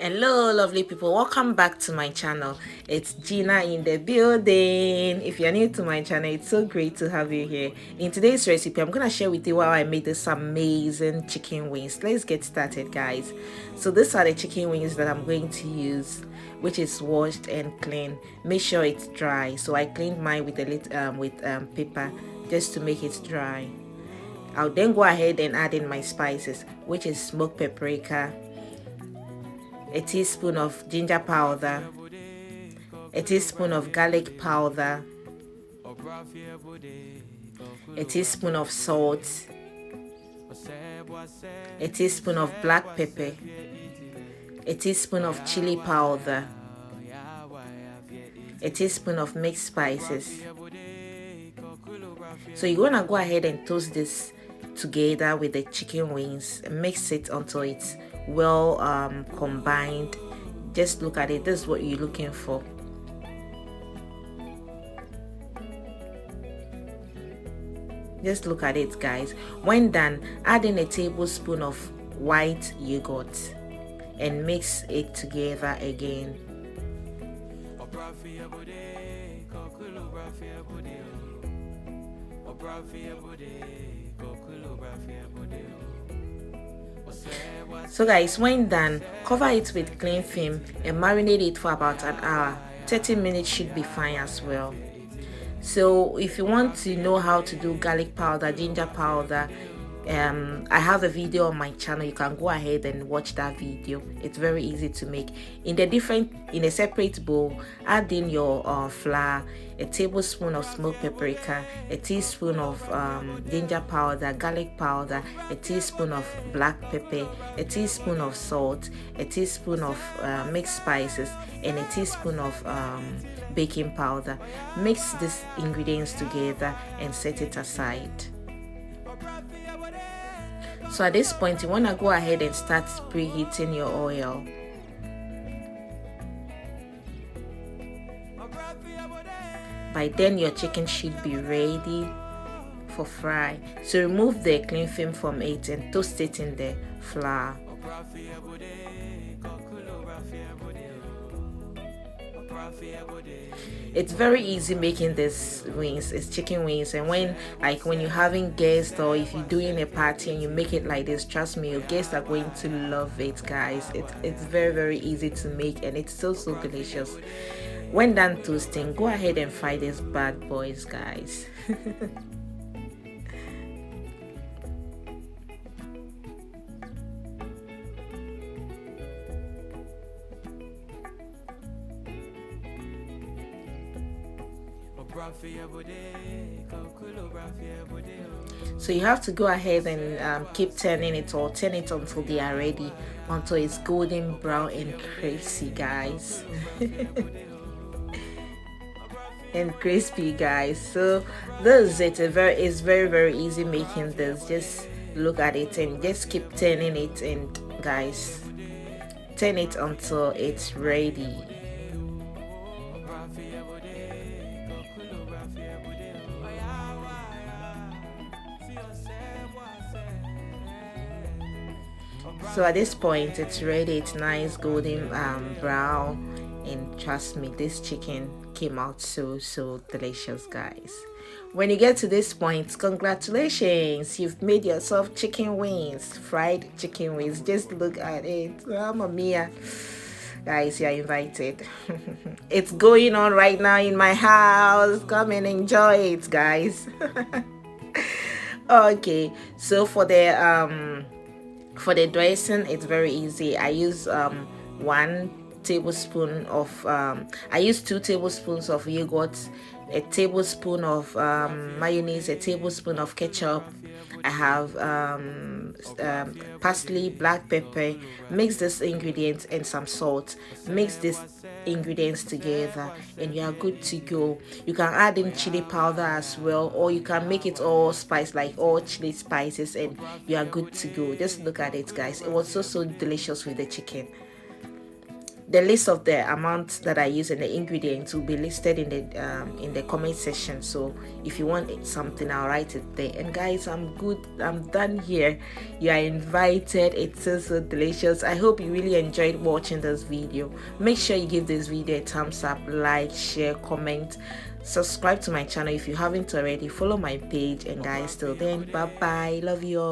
Hello lovely people, welcome back to my channel. It's Gina in the building. If you're new to my channel, it's so great to have you here. In today's recipe, I'm gonna share with you how I made this amazing chicken wings. Let's get started, guys. So these are the chicken wings that I'm going to use, which is washed and clean. Make sure it's dry. So I cleaned mine with a little paper just to make it dry. I'll then go ahead and add in my spices, which is smoked paprika, a teaspoon of ginger powder, a teaspoon of garlic powder, a teaspoon of salt, a teaspoon of black pepper, a teaspoon of chili powder, a teaspoon of mixed spices. So you're gonna go ahead and toast this together with the chicken wings and mix it until it's well combined. Just look at it. This is what you're looking for. Just look at it, guys. When done, add in a tablespoon of white yogurt and mix it together again. So guys, when done, cover it with cling film and marinate it for about an hour. 30 minutes should be fine as well. So if you want to know how to do garlic powder, ginger powder, I have a video on my channel. You can go ahead and watch that video. It's very easy to make. In a separate bowl, add in your flour, a tablespoon of smoked paprika, a teaspoon of ginger powder, garlic powder, a teaspoon of black pepper, a teaspoon of salt, a teaspoon of mixed spices, and a teaspoon of baking powder. Mix these ingredients together and set it aside. So at this point, you want to go ahead and start preheating your oil. By then, your chicken should be ready for fry. So remove the cling film from it and toast it in the flour. It's very easy making this wings. It's chicken wings, and when you're having guests or if you're doing a party and you make it like this, trust me, your guests are going to love it, guys. It's very easy to make, and it's so delicious. When done toasting, go ahead and fry these bad boys, guys. So you have to go ahead and keep turning it, or turn it until they are ready, until it's golden brown and crispy, guys. And crispy, guys. So this is it. It's very easy making this. Just look at it and just keep turning it, and guys, turn it until it's ready. So at this point, it's ready. It's nice golden brown, and trust me, this chicken came out so delicious, guys. When you get to this point, congratulations, you've made yourself chicken wings, fried chicken wings. Just look at it. Mamma mia. Guys, you're invited. It's going on right now in my house. Come and enjoy it, guys. Okay, so for the dressing, it's very easy. I use 1 tablespoon of I use 2 tablespoons of yogurt, a tablespoon of mayonnaise, a tablespoon of ketchup. I have parsley, black pepper. Mix this ingredients and some salt. Mix these ingredients together and you are good to go. You can add in chili powder as well, or you can make it all spice, like all chili spices, and you are good to go. Just look at it, guys. It was so delicious with the chicken. the list of the amount that I use and the ingredients will be listed in the comment section. So if you want something, I'll write it there. And guys, I'm done here. You are invited. It's so delicious. I hope you really enjoyed watching this video. Make sure you give this video a thumbs up, like, share, comment, subscribe to my channel if you haven't already, follow my page. And guys, till then, bye bye, love you all.